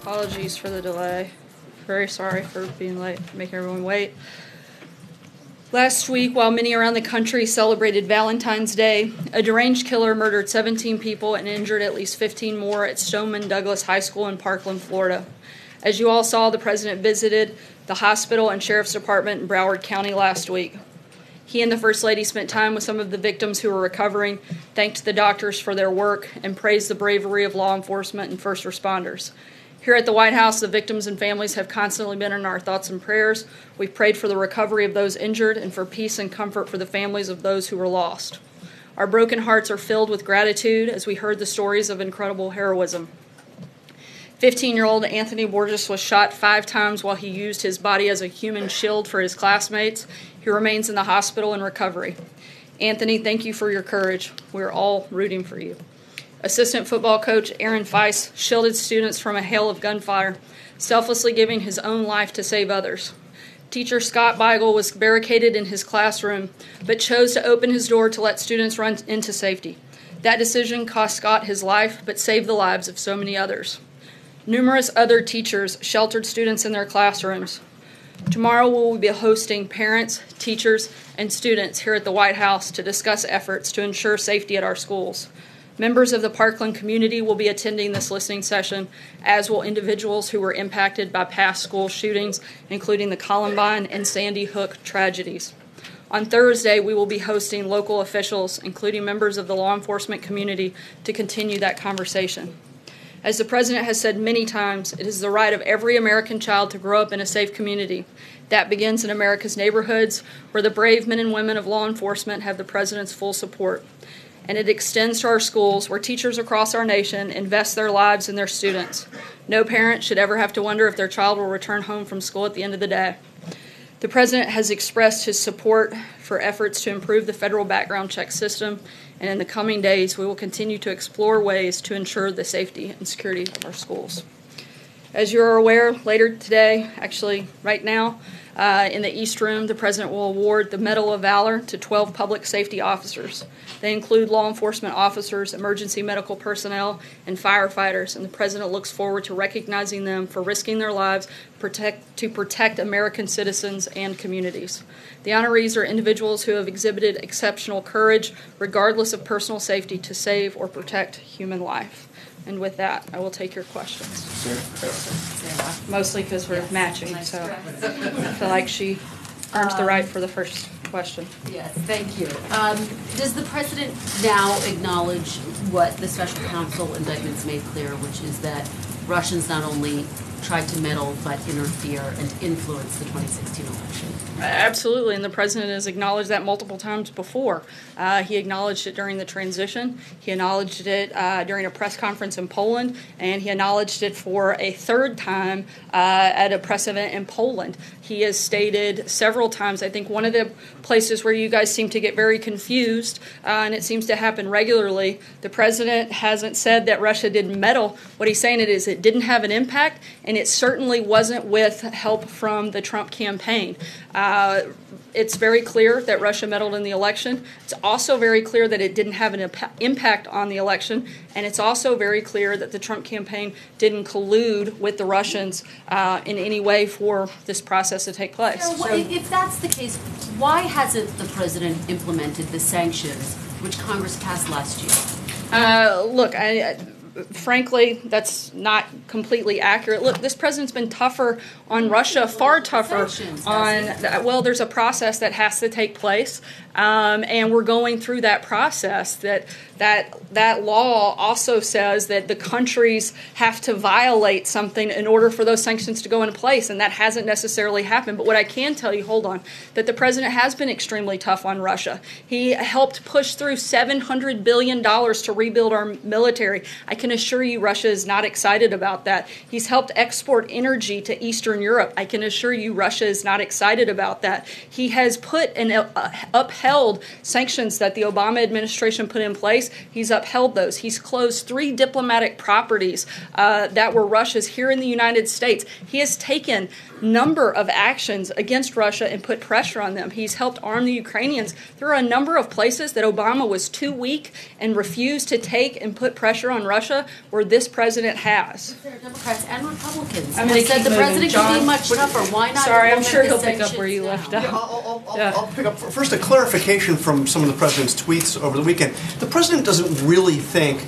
Apologies for the delay. Very sorry for being late, making everyone wait. Last week, while many around the country celebrated Valentine's Day, a deranged killer murdered 17 people and injured at least 15 more at Stoneman Douglas High School in Parkland, Florida. As you all saw, the President visited the hospital and Sheriff's Department in Broward County last week. He and the First Lady spent time with some of the victims who were recovering, thanked the doctors for their work, and praised the bravery of law enforcement and first responders. Here at the White House, the victims and families have constantly been in our thoughts and prayers. We've prayed for the recovery of those injured and for peace and comfort for the families of those who were lost. Our broken hearts are filled with gratitude as we heard the stories of incredible heroism. 15-year-old Anthony Borges was shot 5 times while he used his body as a human shield for his classmates. He remains in the hospital in recovery. Anthony, thank you for your courage. We're all rooting for you. Assistant football coach Aaron Feist shielded students from a hail of gunfire, selflessly giving his own life to save others. Teacher Scott Beigel was barricaded in his classroom, but chose to open his door to let students run into safety. That decision cost Scott his life, but saved the lives of so many others. Numerous other teachers sheltered students in their classrooms. Tomorrow we will be hosting parents, teachers, and students here at the White House to discuss efforts to ensure safety at our schools. Members of the Parkland community will be attending this listening session, as will individuals who were impacted by past school shootings, including the Columbine and Sandy Hook tragedies. On Thursday, we will be hosting local officials, including members of the law enforcement community, to continue that conversation. As the President has said many times, it is the right of every American child to grow up in a safe community. That begins in America's neighborhoods, where the brave men and women of law enforcement have the President's full support. And it extends to our schools, where teachers across our nation invest their lives in their students. No parent should ever have to wonder if their child will return home from school at the end of the day. The President has expressed his support for efforts to improve the federal background check system, and in the coming days, we will continue to explore ways to ensure the safety and security of our schools. As you are aware, later today, actually right now, in the East Room, the President will award the Medal of Valor to 12 public safety officers. They include law enforcement officers, emergency medical personnel, and firefighters, and the President looks forward to recognizing them for risking their lives to protect American citizens and communities. The honorees are individuals who have exhibited exceptional courage, regardless of personal safety, to save or protect human life. And with that, I will take your questions. Sure. Mostly because we're matching, so I feel like she earned the right for the first question. Yes, thank you. Does the President now acknowledge what the special counsel indictments made clear, which is that Russians not only tried to meddle but interfere and influence the 2016 election? Absolutely, and the President has acknowledged that multiple times before. He acknowledged it during the transition. He acknowledged it during a press conference in Poland, and he acknowledged it for a third time at a press event in Poland. He has stated several times, I think one of the places where you guys seem to get very confused, and it seems to happen regularly, the President hasn't said that Russia didn't meddle. What he's saying is it didn't have an impact, and it certainly wasn't with help from the Trump campaign. It's very clear that Russia meddled in the election. It's also very clear that it didn't have an impact on the election, and it's also very clear that the Trump campaign didn't collude with the Russians in any way for this process to take place. So, if that's the case, why hasn't the President implemented the sanctions which Congress passed last year? Look, frankly, that's not completely accurate. Look, this president's been tougher on Russia, far tougher on, well, there's a process that has to take place, and we're going through that process. That law also says that the countries have to violate something in order for those sanctions to go into place, and that hasn't necessarily happened. But what I can tell you, hold on, that the president has been extremely tough on Russia. He helped push through $700 billion to rebuild our military. I can assure you Russia is not excited about that. He's helped export energy to Eastern Europe. I can assure you Russia is not excited about that. He has put and upheld upheld sanctions that the Obama administration put in place. He's upheld those. He's closed 3 diplomatic properties that were Russia's here in the United States. He has taken number of actions against Russia and put pressure on them. He's helped arm the Ukrainians. There are a number of places that Obama was too weak and refused to take and put pressure on Russia where this president has. There are Democrats and Republicans. I'm gonna who said keep the moving. president John, could be much tougher. Why not? Sorry, I'm implement sure the he'll pick up where sanctions you left now? off. I'll pick up. First, a clarification from some of the president's tweets over the weekend. The president doesn't really think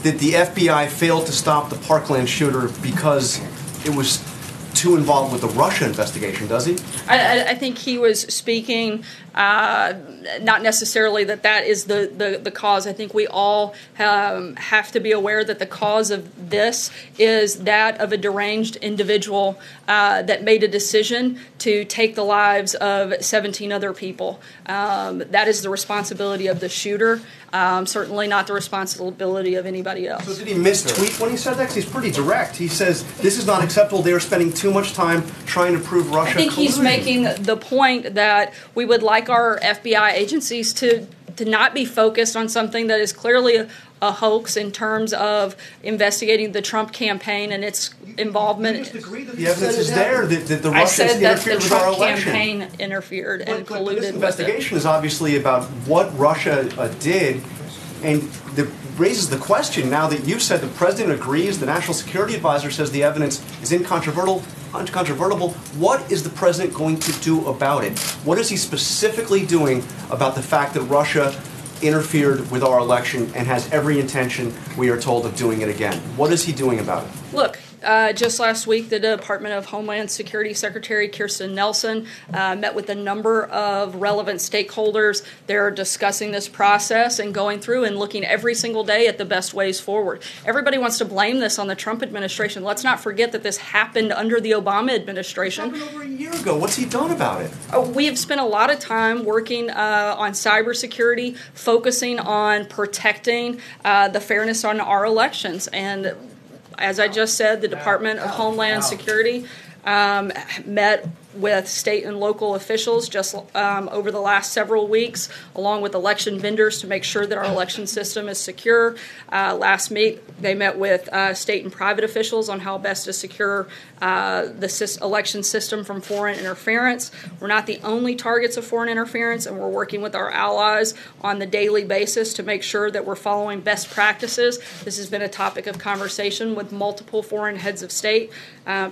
that the FBI failed to stop the Parkland shooter because it was too involved with the Russia investigation, does he? I think he was speaking not necessarily that is the cause. I think we all have to be aware that the cause of this is that of a deranged individual that made a decision to take the lives of 17 other people. That is the responsibility of the shooter, certainly not the responsibility of anybody else. So did he mistweet when he said that? 'Cause he's pretty direct. He says, this is not acceptable. They are spending too much time trying to prove Russia I think he's collusion. making the point that we would like our FBI agencies to not be focused on something that is clearly a hoax in terms of investigating the Trump campaign and its involvement. You just agree that the evidence is there that the I Russians said that the interfered with our Trump election. campaign interfered and But colluded this with it. investigation is obviously about what Russia did, and raises the question now that you've said the president agrees, the national security advisor says the evidence is incontrovertible. What is the president going to do about it? What is he specifically doing about the fact that Russia interfered with our election and has every intention, we are told, of doing it again? What is he doing about it? Look, just last week, the Department of Homeland Security Secretary Kirstjen Nielsen met with a number of relevant stakeholders. They're discussing this process and going through and looking every single day at the best ways forward. Everybody wants to blame this on the Trump administration. Let's not forget that this happened under the Obama administration. It happened over a year ago. What's he done about it? We have spent a lot of time working on cybersecurity, focusing on protecting the fairness on our elections. And as I just said, the Department of Homeland Security met with state and local officials just over the last several weeks, along with election vendors, to make sure that our election system is secure. Last week, they met with state and private officials on how best to secure the election system from foreign interference. We're not the only targets of foreign interference, and we're working with our allies on the daily basis to make sure that we're following best practices. This has been a topic of conversation with multiple foreign heads of state.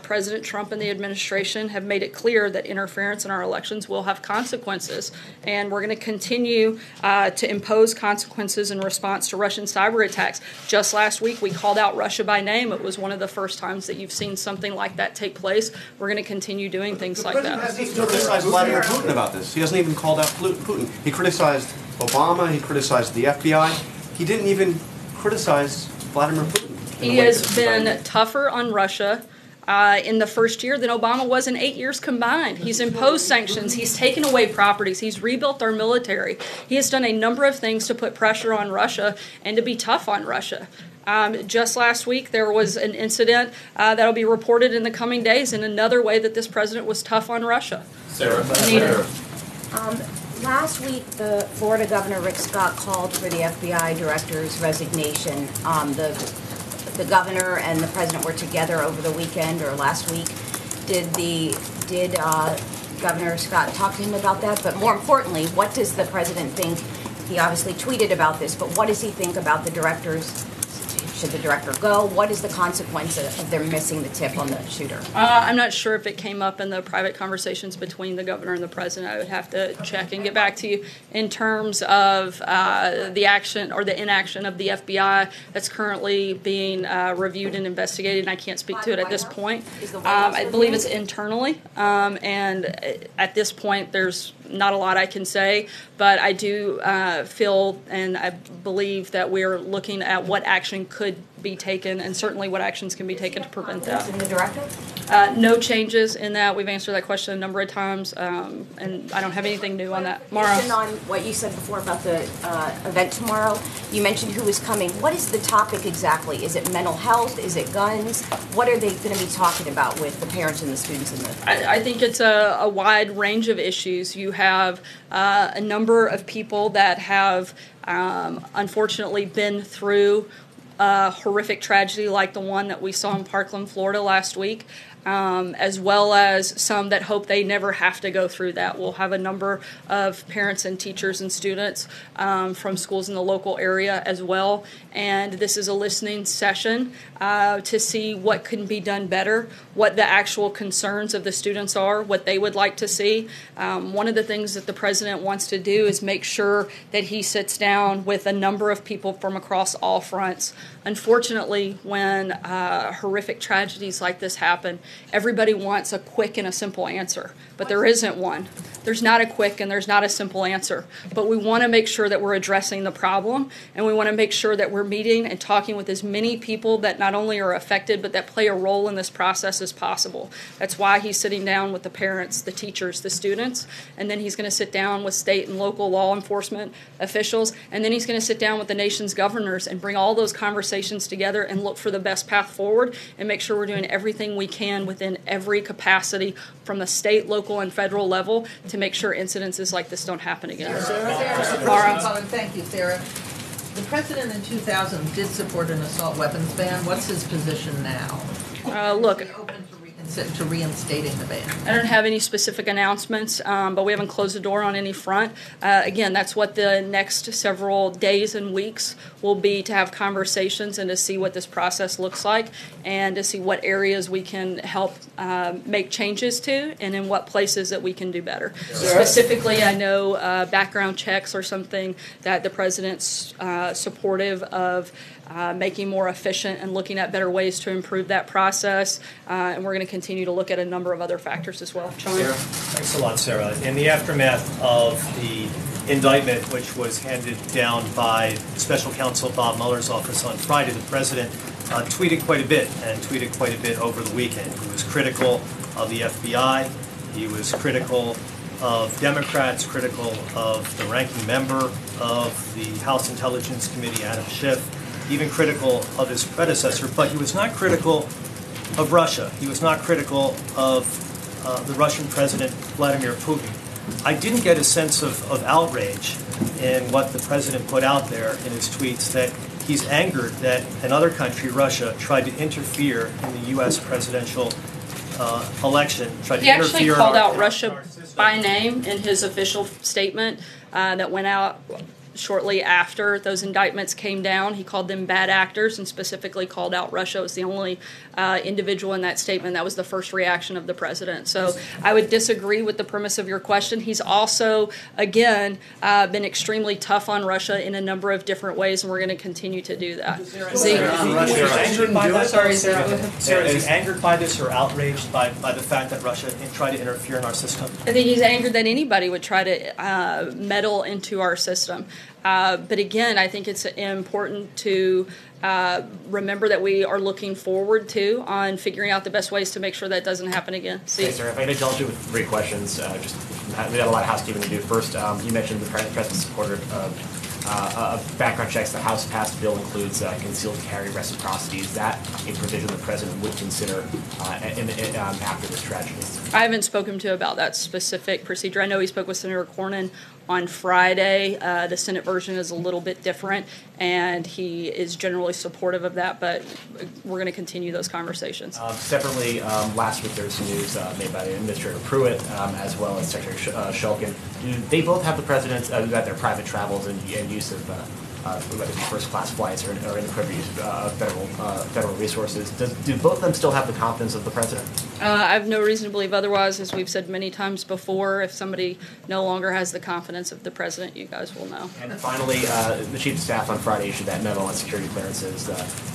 President Trump and the administration have made it clear that interference in our elections will have consequences, and we're going to continue to impose consequences in response to Russian cyber attacks. Just last week, we called out Russia by name. It was one of the first times that you've seen something like that take place. We're going to continue doing things like The president that. hasn't even criticized Vladimir Putin about this. He hasn't even called out Putin. He criticized Obama. He criticized the FBI. He didn't even criticize Vladimir Putin. He has been tougher on Russia in the first year than Obama was in 8 years combined. He's imposed sanctions. He's taken away properties. He's rebuilt our military. He has done a number of things to put pressure on Russia and to be tough on Russia. Just last week, there was an incident that'll be reported in the coming days in another way that this president was tough on Russia. Sarah. Last week, the Florida Governor Rick Scott called for the FBI director's resignation. The governor and the president were together over the weekend or last week. Did Governor Scott talk to him about that? But more importantly, what does the president think? He obviously tweeted about this, but what does he think about the directors? Should the director go? What is the consequence of their missing the tip on the shooter? I'm not sure if it came up in the private conversations between the governor and the president. I would have to check and get back to you. In terms of the action or the inaction of the FBI that's currently being reviewed and investigated, and I can't speak to it at this point. I believe it's internally, and at this point there's not a lot I can say, but I do feel and I believe that we're looking at what action could be taken, and certainly what actions can be taken to prevent that. In the director? No changes in that. We've answered that question a number of times, and I don't have anything new on that. Mara? Based on what you said before about the event tomorrow, you mentioned who is coming. What is the topic exactly? Is it mental health? Is it guns? What are they going to be talking about with the parents and the students in the? I think it's a wide range of issues. You have a number of people that have unfortunately been through a horrific tragedy like the one that we saw in Parkland, Florida last week. As well as some that hope they never have to go through that. We'll have a number of parents and teachers and students from schools in the local area as well. And this is a listening session to see what can be done better, what the actual concerns of the students are, what they would like to see. One of the things that the president wants to do is make sure that he sits down with a number of people from across all fronts. Unfortunately, when horrific tragedies like this happen, everybody wants a quick and a simple answer, but there isn't one. There's not a quick and there's not a simple answer, but we want to make sure that we're addressing the problem, and we want to make sure that we're meeting and talking with as many people that not only are affected, but that play a role in this process as possible. That's why he's sitting down with the parents, the teachers, the students, and then he's going to sit down with state and local law enforcement officials, and then he's going to sit down with the nation's governors and bring all those conversations together and look for the best path forward and make sure we're doing everything we can within every capacity from the state, local, and federal level to make sure incidences like this don't happen again. Mara. Thank you, Sarah. The president in 2000 did support an assault weapons ban. What's his position now? Look, Is he open to reinstating the ban? I don't have any specific announcements, but we haven't closed the door on any front. Again, that's what the next several days and weeks will be, to have conversations and to see what this process looks like and to see what areas we can help make changes to and in what places that we can do better. Specifically, I know background checks are something that the president's supportive of, making more efficient and looking at better ways to improve that process. And we're going to continue to look at a number of other factors as well. Sean? Thanks a lot, Sarah. In the aftermath of the indictment, which was handed down by Special Counsel Bob Mueller's office on Friday, the president tweeted quite a bit, and tweeted quite a bit over the weekend. He was critical of the FBI. He was critical of Democrats, critical of the ranking member of the House Intelligence Committee, Adam Schiff, even critical of his predecessor, but he was not critical of Russia. He was not critical of the Russian President Vladimir Putin. I didn't get a sense of outrage in what the president put out there in his tweets, that he's angered that another country, Russia, tried to interfere in the U.S. presidential election. He actually called out Russia by name in his official statement that went out shortly after those indictments came down. He called them bad actors and specifically called out Russia. It was the only individual in that statement. That was the first reaction of the president. So I would disagree with the premise of your question. He's also, again, been extremely tough on Russia in a number of different ways, and we're going to continue to do that. Is he angered by that? Sarah, is he angered by this or outraged by the fact that Russia tried to interfere in our system? I think he's angered that anybody would try to meddle into our system. But again, I think it's important to remember that we are looking forward to on figuring out the best ways to make sure that doesn't happen again. Hey, sir, if I can indulge you with 3 questions, we got a lot of housekeeping to do. First, you mentioned the president's support of background checks. The House passed bill includes concealed carry reciprocity. Is that a provision the president would consider after this tragedy? I haven't spoken to him about that specific procedure. I know he spoke with Senator Cornyn on Friday. The Senate version is a little bit different, and he is generally supportive of that, but we're going to continue those conversations. Separately, last week there was some news made by Administrator Pruitt as well as Secretary Shulkin. They both have the president's about their private travels and use of whether it's first-class flights or inappropriate use of federal resources. Do both of them still have the confidence of the president? I have no reason to believe otherwise. As we've said many times before, if somebody no longer has the confidence of the president, you guys will know. And finally, the Chief of Staff on Friday issued that memo on security clearances,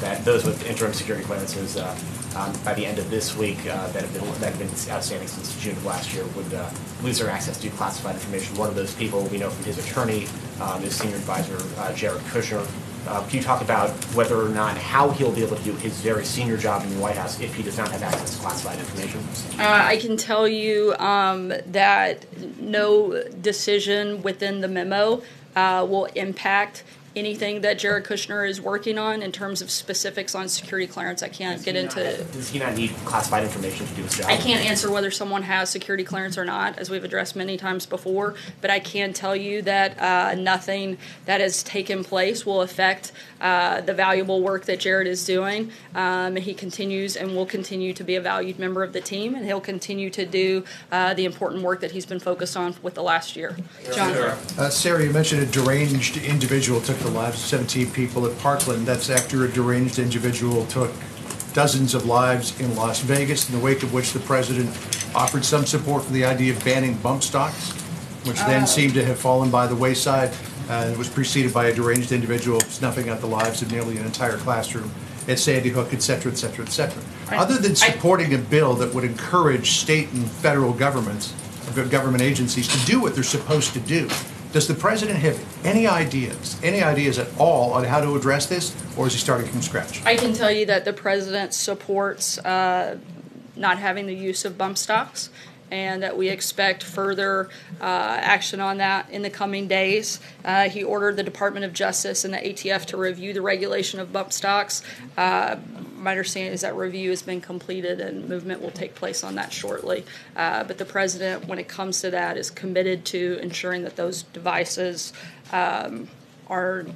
that those with interim security clearances by the end of this week that have been outstanding since June of last year would lose their access to classified information. One of those people we know from his attorney is Senior Advisor Jared Kushner. Can you talk about whether or not how he'll be able to do his very senior job in the White House if he does not have access to classified information? I can tell you that no decision within the memo will impact anything that Jared Kushner is working on in terms of specifics on security clearance. I can't get into. Does he not need classified information to do his job? I can't answer whether someone has security clearance or not, as we've addressed many times before, but I can tell you that nothing that has taken place will affect the valuable work that Jared is doing. He continues and will continue to be a valued member of the team, and he'll continue to do the important work that he's been focused on with the last year. John? Sarah, you mentioned a deranged individual took the lives of 17 people at Parkland. That's after a deranged individual took dozens of lives in Las Vegas, in the wake of which the president offered some support for the idea of banning bump stocks, which then seemed to have fallen by the wayside. It was preceded by a deranged individual snuffing out the lives of nearly an entire classroom at Sandy Hook, et cetera, et cetera, et cetera. Other than supporting a bill that would encourage state and federal government agencies to do what they're supposed to do, does the president have any ideas at all on how to address this, or is he starting from scratch? I can tell you that the president supports not having the use of bump stocks, and that we expect further action on that in the coming days. He ordered the Department of Justice and the ATF to review the regulation of bump stocks. My understanding is that review has been completed and movement will take place on that shortly. But the president, when it comes to that, is committed to ensuring that those devices are...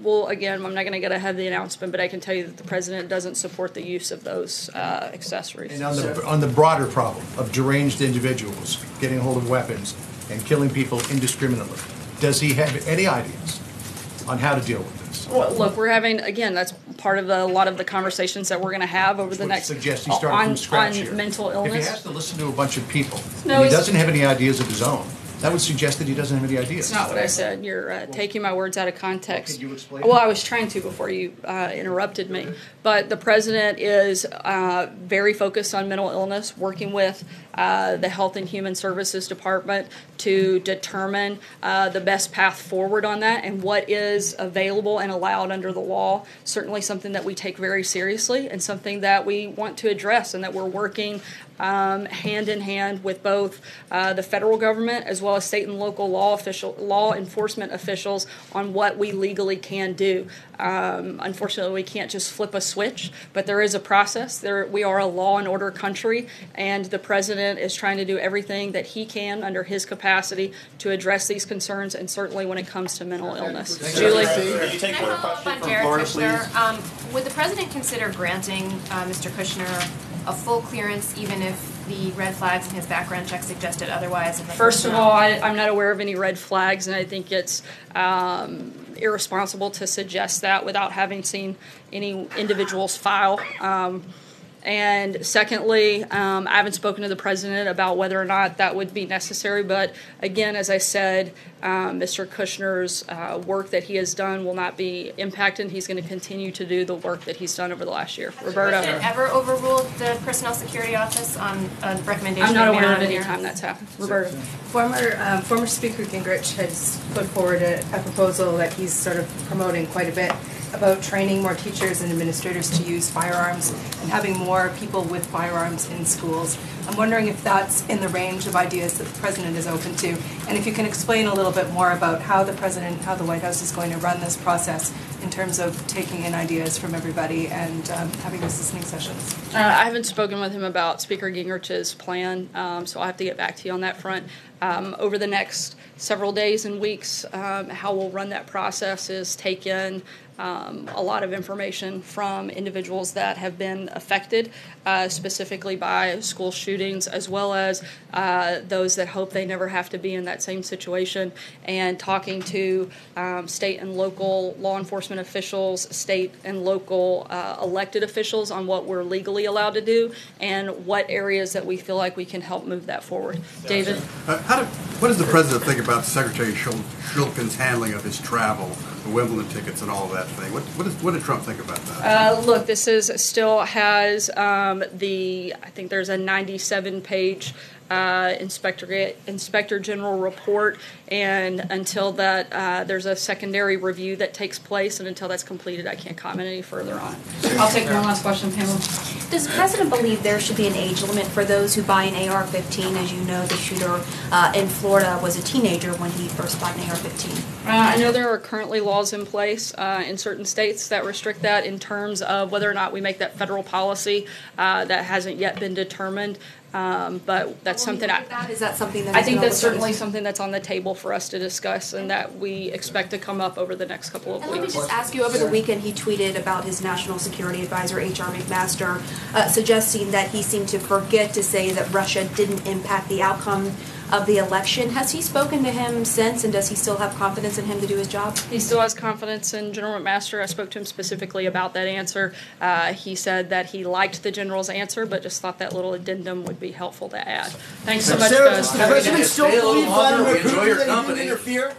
Well, again, I'm not going to get ahead of the announcement, but I can tell you that the president doesn't support the use of those accessories. And on the broader problem of deranged individuals getting hold of weapons and killing people indiscriminately, does he have any ideas on how to deal with this? Well, look, we're having, again, that's part of a lot of the conversations that we're going to have over the next suggest he started from scratch here. Mental If illness. he has to listen to a bunch of people No, and he he's- doesn't have any ideas of his own, that would suggest that he doesn't have any ideas. It's not what I said. You're taking my words out of context. Can you explain Well, it? I was trying to before you interrupted me. But the president is very focused on mental illness, working with the Health and Human Services Department to determine the best path forward on that and what is available and allowed under the law. Certainly something that we take very seriously and something that we want to address, and that we're working hand in hand with both the federal government as well as state and local law enforcement officials on what we legally can do. Unfortunately, we can't just flip a switch, but there is a process. We are a law and order country, and the president is trying to do everything that he can under his capacity to address these concerns, and certainly when it comes to mental illness. Julie? Can you take Can I one follow up question on from Jared Florida, Kushner? please? Would the president consider granting Mr. Kushner a full clearance even if the red flags in his background check suggested otherwise? And First of all, I'm not aware of any red flags, and I think it's irresponsible to suggest that without having seen any individual's file. And secondly, I haven't spoken to the president about whether or not that would be necessary. But again, as I said, Mr. Kushner's work that he has done will not be impacted. He's going to continue to do the work that he's done over the last year. Roberta? Has the president ever overruled the Personnel Security Office on a recommendation? I'm not of aware of Mayor any Ramirez? time that's happened. Roberta? Former Speaker Gingrich has put forward a proposal that he's sort of promoting quite a bit about training more teachers and administrators to use firearms and having more people with firearms in schools. I'm wondering if that's in the range of ideas that the president is open to, and if you can explain a little bit more about how the White House is going to run this process in terms of taking in ideas from everybody and having these listening sessions. I haven't spoken with him about Speaker Gingrich's plan, so I'll have to get back to you on that front. Over the next several days and weeks, how we'll run that process is take in a lot of information from individuals that have been affected, specifically by school shootings, as well as those that hope they never have to be in that same situation, and talking to state and local law enforcement officials, state and local elected officials on what we're legally allowed to do and what areas that we feel like we can help move that forward. David? What does the president think about Secretary Shulkin's handling of his travel, the Wimbledon tickets and all of that thing? What did Trump think about that? Look, this still has I think there's a 97-page Inspector General report, and until that there's a secondary review that takes place, and until that's completed, I can't comment any further on it. I'll take one last question, Pamela. Does the president believe there should be an age limit for those who buy an AR-15? As you know, the shooter in Florida was a teenager when he first bought an AR-15. I know there are currently laws in place in certain states that restrict that. In terms of whether or not we make that federal policy, that hasn't yet been determined. But that's something is that something that I think that's certainly something that's on the table for us to discuss, and that we expect to come up over the next couple of weeks. Let me just ask you, over the weekend he tweeted about his national security advisor, H.R. McMaster, suggesting that he seemed to forget to say that Russia didn't impact the outcome of the election. Has he spoken to him since, and does he still have confidence in him to do his job? He still has confidence in General McMaster. I spoke to him specifically about that answer. He said that he liked the general's answer, but just thought that little addendum would be helpful to add. Thanks so much, guys. The president still believe Vladimir Putin didn't interfere?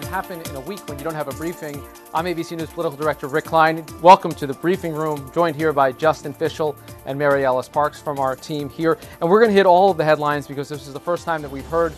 Happen in a week when you don't have a briefing. I'm ABC News Political Director Rick Klein. Welcome to the briefing room, joined here by Justin Fischel and Mary Ellis Parks from our team here. And we're going to hit all of the headlines because this is the first time that we've heard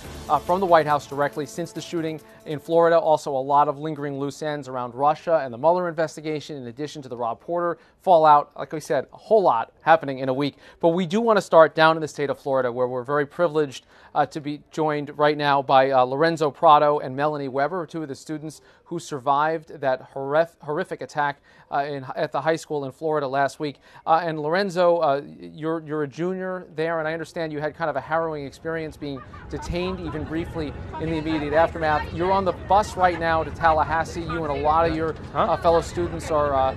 from the White House directly since the shooting in Florida. Also, a lot of lingering loose ends around Russia and the Mueller investigation, in addition to the Rob Porter fallout. Like we said, a whole lot happening in a week. But we do want to start down in the state of Florida, where we're very privileged to be joined right now by Lorenzo Prado and Melanie Weber, two of the students who survived that horrific attack at the high school in Florida last week. And Lorenzo, you're a junior there, and I understand you had kind of a harrowing experience being detained even briefly in the immediate aftermath. You're on the bus right now to Tallahassee. You and a lot of your fellow students are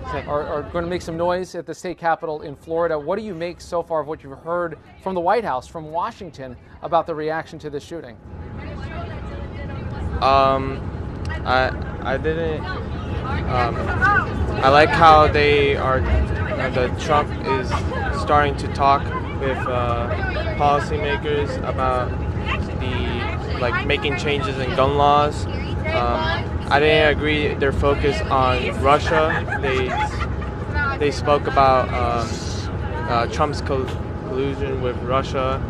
going to make some noise at the state capitol in Florida. What do you make so far of what you've heard from the White House, from Washington, about the reaction to this shooting? I didn't. I like how they are. The Trump is starting to talk with policymakers about making changes in gun laws. I didn't agree their focus on Russia. They spoke about Trump's collusion with Russia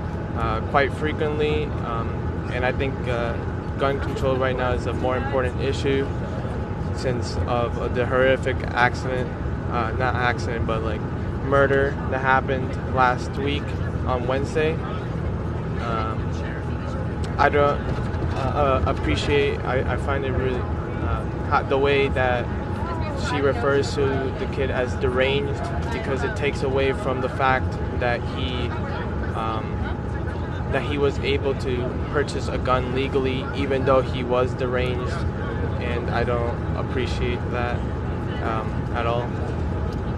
quite frequently, and I think gun control right now is a more important issue since of the horrific accident, not accident, but murder that happened last week on Wednesday. I don't appreciate, I find it really, the way that she refers to the kid as deranged, because it takes away from the fact that he was able to purchase a gun legally, even though he was deranged, and I don't appreciate that at all.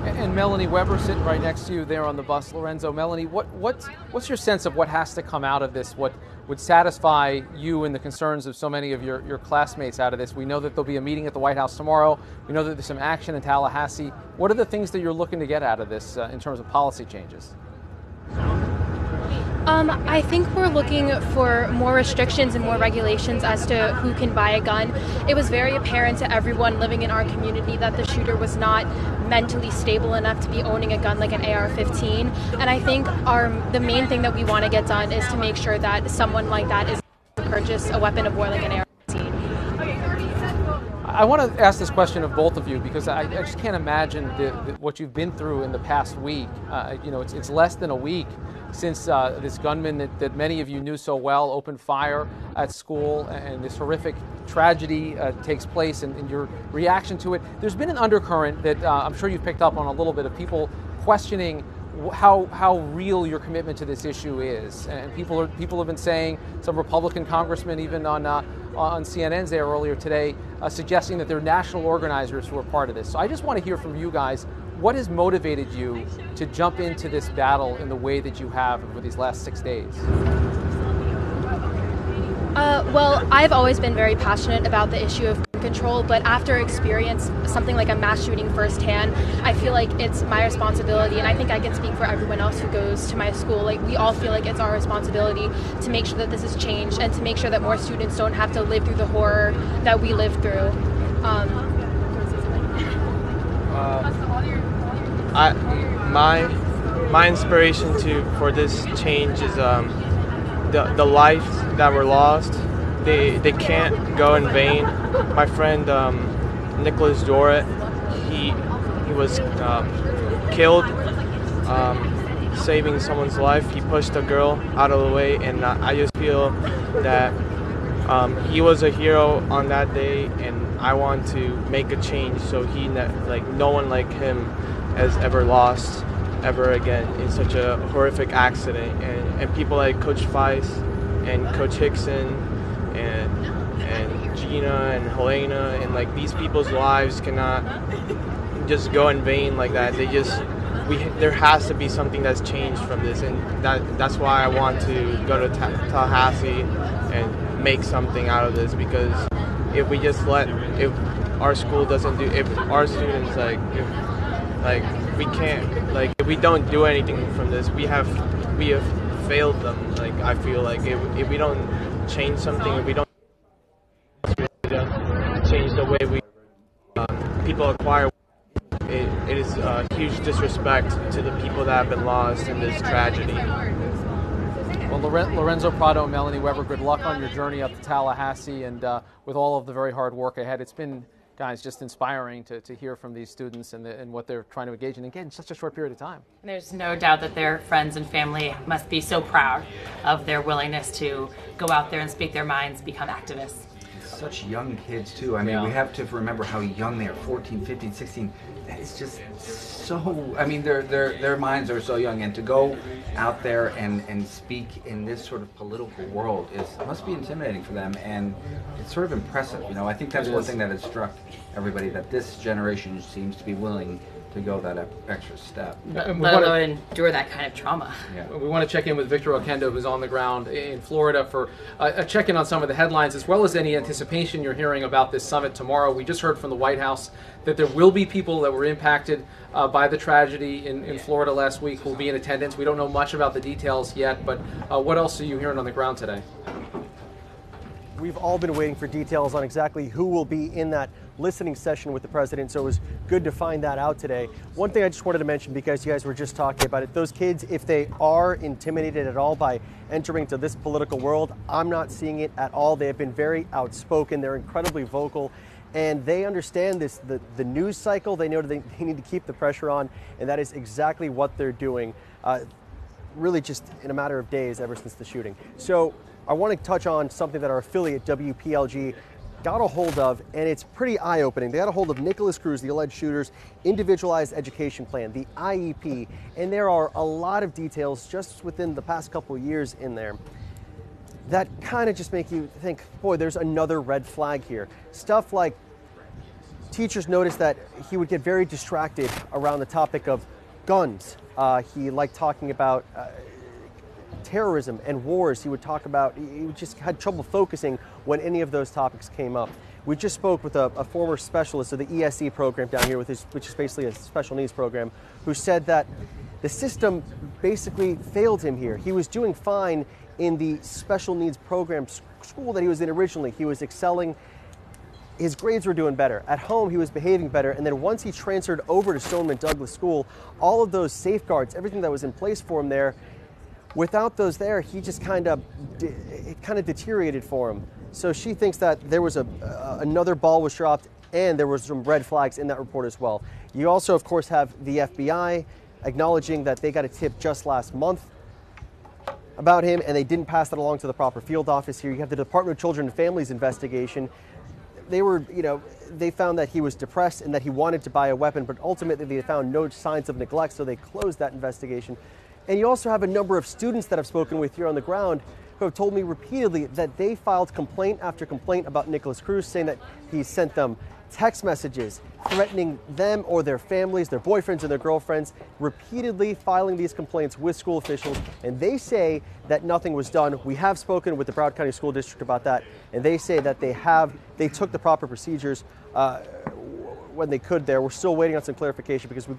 And Melanie Weber sitting right next to you there on the bus. Lorenzo, Melanie, what's your sense of what has to come out of this? What would satisfy you and the concerns of so many of your classmates out of this? We know that there'll be a meeting at the White House tomorrow. We know that there's some action in Tallahassee. What are the things that you're looking to get out of this in terms of policy changes? I think we're looking for more restrictions and more regulations as to who can buy a gun. It was very apparent to everyone living in our community that the shooter was not mentally stable enough to be owning a gun like an AR-15. And I think the main thing that we want to get done is to make sure that someone like that is able to purchase a weapon of war like an AR-15. I want to ask this question of both of you because I just can't imagine what you've been through in the past week. It's less than a week since this gunman that many of you knew so well opened fire at school, and this horrific tragedy takes place, and your reaction to it. There's been an undercurrent that I'm sure you've picked up on a little bit of people questioning how real your commitment to this issue is, and people have been saying, some Republican congressmen even on CNN's there earlier today, suggesting that they're national organizers who are part of this. So I just want to hear from you guys. What has motivated you to jump into this battle in the way that you have over these last 6 days? Well, I've always been very passionate about the issue of gun control, but after experience something like a mass shooting firsthand, I feel like it's my responsibility, and I think I can speak for everyone else who goes to my school. Like, we all feel like it's our responsibility to make sure that this is changed and to make sure that more students don't have to live through the horror that we lived through. My inspiration for this change is the lives that were lost. They can't go in vain. My friend Nicholas Dorrit, he was killed saving someone's life. He pushed a girl out of the way, and I just feel that he was a hero on that day, and I want to make a change so no one like him has ever lost ever again in such a horrific accident. And people like Coach Feist and Coach Hickson and Gina and Helena, and like these people's lives cannot just go in vain like that. There has to be something that's changed from this, and that's why I want to go to Tallahassee and make something out of this, because if we just if our school doesn't do, if our students we can't, if we don't do anything from this, we have failed them. Like, I feel like if we don't change something, if we don't change the way we people acquire, it is a huge disrespect to the people that have been lost in this tragedy. Well, Lorenzo Prado and Melanie Weber, good luck on your journey up to Tallahassee, and with all of the very hard work ahead. It's been, guys, just inspiring to hear from these students and what they're trying to engage in, again, in such a short period of time. And there's no doubt that their friends and family must be so proud of their willingness to go out there and speak their minds, become activists. Such young kids, too. I mean, we have to remember how young they are, 14, 15, 16. That is just so, I mean, their minds are so young, and to go out there and speak in this sort of political world must be intimidating for them, and it's sort of impressive. You know, I think that's one thing that has struck everybody, that this generation seems to be willing to go that extra step. Let alone endure that kind of trauma. Yeah. We want to check in with Victor Oquendo, who's on the ground in Florida, for a check-in on some of the headlines, as well as any anticipation you're hearing about this summit tomorrow. We just heard from the White House that there will be people that were impacted by the tragedy in Florida last week who will be in attendance. We don't know much about the details yet, but what else are you hearing on the ground today? We've all been waiting for details on exactly who will be in that listening session with the president, so it was good to find that out today. One thing I just wanted to mention, because you guys were just talking about it, those kids, if they are intimidated at all by entering to this political world, I'm not seeing it at all. They have been very outspoken. They're incredibly vocal, and they understand this, the news cycle. They know they need to keep the pressure on, and that is exactly what they're doing, really just in a matter of days ever since the shooting. So I want to touch on something that our affiliate WPLG got a hold of, and it's pretty eye-opening. They got a hold of Nicholas Cruz, the alleged shooter's individualized education plan, the IEP, and there are a lot of details just within the past couple of years in there that kind of just make you think, boy, there's another red flag here. Stuff like teachers noticed that he would get very distracted around the topic of guns. He liked talking about terrorism and wars. He would talk about, he just had trouble focusing when any of those topics came up. We just spoke with a former specialist of the ESE program down here, which is basically a special needs program, who said that the system basically failed him here. He was doing fine in the special needs program school that he was in originally. He was excelling. His grades were doing better. At home, he was behaving better. And then once he transferred over to Stoneman Douglas School, all of those safeguards, everything that was in place for him there, without those there, he just it kind of deteriorated for him. So she thinks that there was another ball was dropped, and there was some red flags in that report as well. You also, of course, have the FBI acknowledging that they got a tip just last month about him, and they didn't pass that along to the proper field office here. You have the Department of Children and Families investigation. They found that he was depressed and that he wanted to buy a weapon, but ultimately they found no signs of neglect, so they closed that investigation. And you also have a number of students that I've spoken with here on the ground who have told me repeatedly that they filed complaint after complaint about Nicholas Cruz, saying that he sent them text messages threatening them or their families, their boyfriends and their girlfriends, repeatedly filing these complaints with school officials, and they say that nothing was done. We have spoken with the Broward County School District about that, and they say that they took the proper procedures when they could there. We're still waiting on some clarification because we've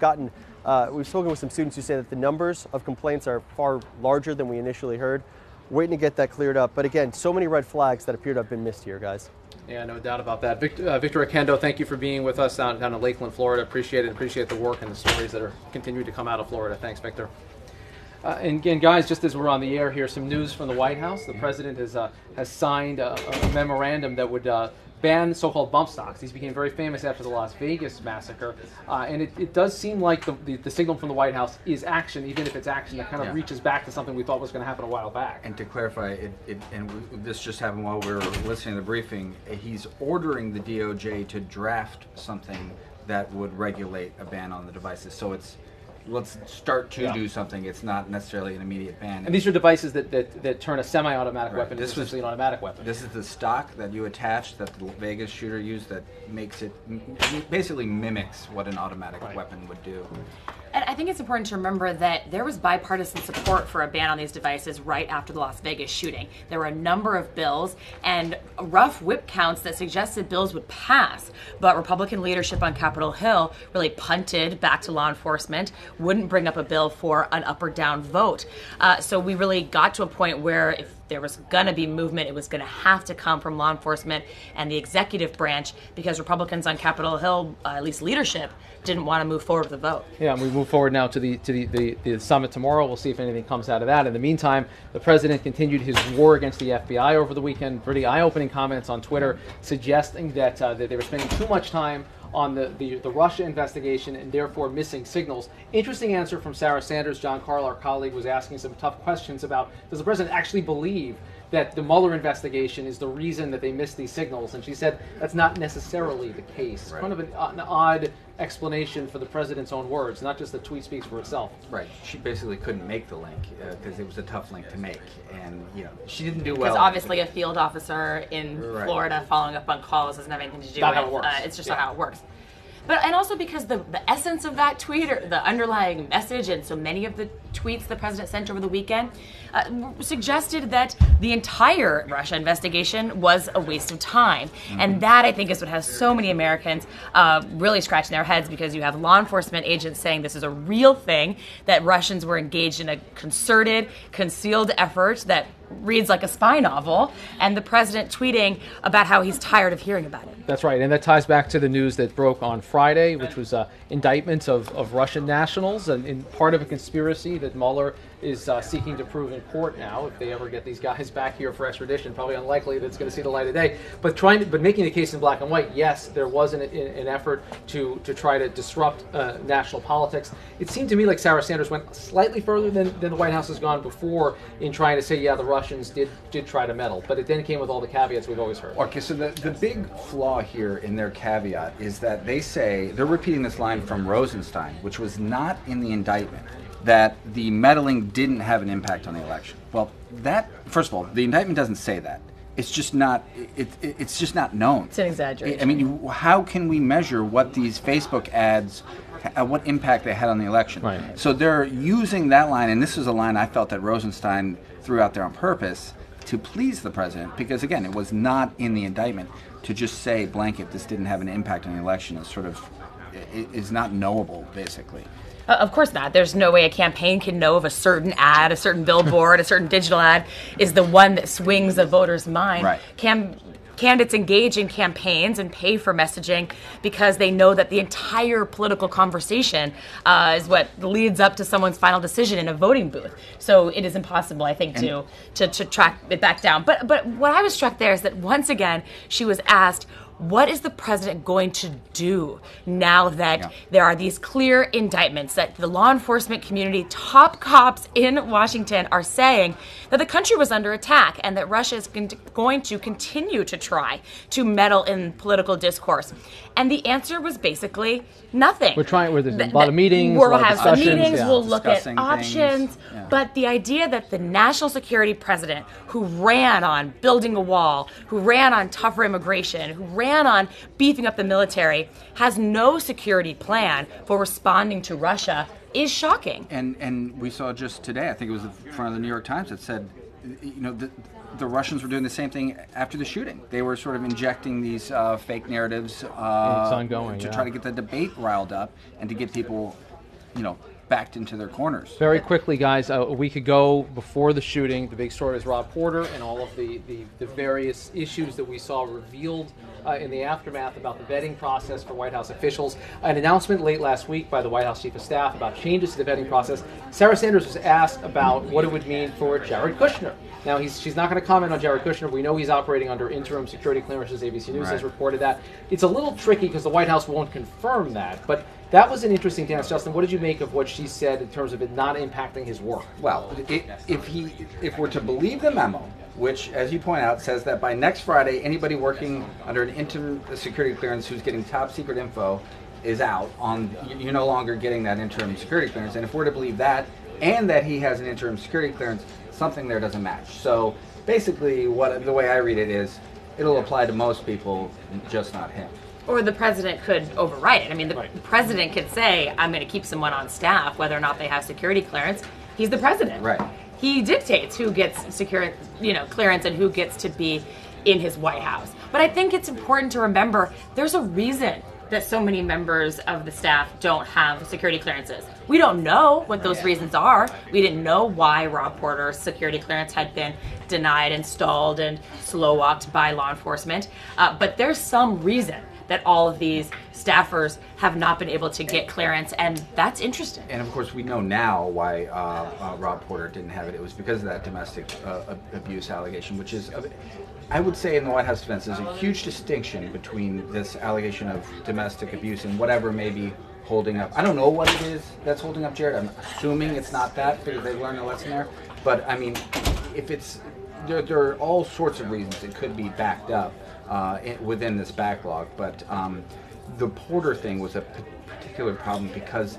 spoken with some students who say that the numbers of complaints are far larger than we initially heard. Waiting to get that cleared up. But again, so many red flags that appear to have been missed here, guys. Yeah, no doubt about that. Victor Oquendo, thank you for being with us down in Lakeland, Florida. Appreciate it. Appreciate the work and the stories that are continuing to come out of Florida. Thanks, Victor. And again, guys, just as we're on the air here, some news from the White House. The president has signed a memorandum that would ban so-called bump stocks. These became very famous after the Las Vegas massacre, and it does seem like the signal from the White House is action, even if it's action that kind of reaches back to something we thought was going to happen a while back. And to clarify, this just happened while we were listening to the briefing, he's ordering the DOJ to draft something that would regulate a ban on the devices. So let's start to do something. It's not necessarily an immediate ban. And these are devices that turn a semi-automatic weapon into essentially an automatic weapon. This is the stock that you attach that the Vegas shooter used that makes it, basically mimics what an automatic weapon would do. And I think it's important to remember that there was bipartisan support for a ban on these devices right after the Las Vegas shooting. There were a number of bills and rough whip counts that suggested bills would pass, but Republican leadership on Capitol Hill really punted back to law enforcement, wouldn't bring up a bill for an up or down vote. So we really got to a point where if there was going to be movement, it was going to have to come from law enforcement and the executive branch, because Republicans on Capitol Hill, at least leadership, didn't want to move forward with the vote. Yeah, and we move forward now to the summit tomorrow. We'll see if anything comes out of that. In the meantime, the president continued his war against the FBI over the weekend. Pretty eye-opening comments on Twitter suggesting that they were spending too much time on the Russia investigation and therefore missing signals. Interesting answer from Sarah Sanders. John Carl, our colleague, was asking some tough questions about, does the president actually believe that the Mueller investigation is the reason that they missed these signals? And she said that's not necessarily the case. Right. Kind of an odd explanation for the president's own words, not just the tweet speaks for itself. Right. She basically couldn't make the link because it was a tough link to make, and she didn't do well. Because obviously a field officer in Florida following up on calls doesn't have anything to do with it. It's just not how it works. But and also because the essence of that tweet, or the underlying message, and so many of the tweets the president sent over the weekend suggested that the entire Russia investigation was a waste of time. Mm-hmm. And that, I think, is what has so many Americans really scratching their heads, because you have law enforcement agents saying this is a real thing, that Russians were engaged in a concerted, concealed effort that reads like a spy novel, and the president tweeting about how he's tired of hearing about it. That's right, and that ties back to the news that broke on Friday, which was indictments of Russian nationals, and in part of a conspiracy that Mueller is seeking to prove in court now. If they ever get these guys back here for extradition, probably unlikely that it's going to see the light of day. But making the case in black and white, yes, there was an effort to try to disrupt national politics. It seemed to me like Sarah Sanders went slightly further than the White House has gone before in trying to say, yeah, the Russians did try to meddle, but it then came with all the caveats we've always heard. Okay, so the big flaw here in their caveat is that they say, they're repeating this line from Rosenstein, which was not in the indictment, that the meddling didn't have an impact on the election. Well, that, first of all, the indictment doesn't say that. It's just not. It's just not known. It's an exaggeration. I mean, how can we measure what these Facebook ads, what impact they had on the election? Right. So they're using that line, and this is a line I felt that Rosenstein threw out there on purpose to please the president, because again, it was not in the indictment. To just say blanket, this didn't have an impact on the election is sort of is not knowable, basically. Of course not. There's no way a campaign can know if a certain ad, a certain billboard, a certain digital ad is the one that swings a voter's mind. Right. Candidates engage in campaigns and pay for messaging because they know that the entire political conversation is what leads up to someone's final decision in a voting booth. So it is impossible, I think, to track it back down. But what I was struck there is that once again she was asked, what is the president going to do now that there are these clear indictments that the law enforcement community, top cops in Washington are saying that the country was under attack and that Russia is going to continue to try to meddle in political discourse? And the answer was basically nothing. There's a lot of meetings, We'll a lot of have some discussions. meetings, Yeah. we'll look at Discussing options. things. Yeah. But the idea that the national security president, who ran on building a wall, who ran on tougher immigration, who ran on beefing up the military, has no security plan for responding to Russia is shocking. And we saw just today, I think it was in front of the New York Times, that said, the Russians were doing the same thing after the shooting. They were sort of injecting these fake narratives It's ongoing, to try to get the debate riled up and to get people, backed into their corners. Very quickly, guys, a week ago, before the shooting, the big story was Rob Porter and all of the various issues that we saw revealed in the aftermath about the vetting process for White House officials. An announcement late last week by the White House Chief of Staff about changes to the vetting process. Sarah Sanders was asked about what it would mean for Jared Kushner. Now, she's not going to comment on Jared Kushner. We know he's operating under interim security clearances. ABC News has reported that. It's a little tricky because the White House won't confirm that, but that was an interesting dance. Justin, what did you make of what she said in terms of it not impacting his work? Well, if we're to believe the memo, which, as you point out, says that by next Friday, anybody working under an interim security clearance who's getting top secret info is out. You're no longer getting that interim security clearance. And if we're to believe that, and that he has an interim security clearance, something there doesn't match. So basically, the way I read it is, it'll apply to most people, just not him. Or the president could override it. I mean, the president could say, I'm going to keep someone on staff, whether or not they have security clearance. He's the president. Right. He dictates who gets clearance and who gets to be in his White House. But I think it's important to remember there's a reason that so many members of the staff don't have security clearances. We don't know what those reasons are. We didn't know why Rob Porter's security clearance had been denied and stalled and slow-walked by law enforcement. But there's some reason that all of these staffers have not been able to get clearance, and that's interesting. And of course, we know now why Rob Porter didn't have it. It was because of that domestic abuse allegation, which is, I would say in the White House defense, there's a huge distinction between this allegation of domestic abuse and whatever may be holding up. I don't know what it is that's holding up Jared. I'm assuming it's not that because they've learned a lesson there. But I mean, if it's, there are all sorts of reasons it could be backed up within this backlog. But the Porter thing was a particular problem because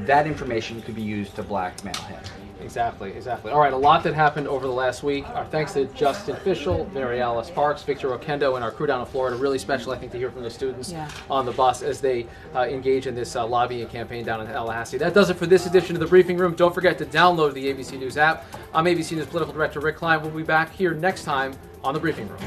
that information could be used to blackmail him. Exactly. All right, a lot that happened over the last week. Our thanks to Justin Fishel, Mary Alice Parks, Victor Oquendo, and our crew down in Florida. Really special, I think, to hear from the students on the bus as they engage in this lobbying campaign down in Tallahassee. That does it for this edition of The Briefing Room. Don't forget to download the ABC News app. I'm ABC News Political Director Rick Klein. We'll be back here next time on The Briefing Room.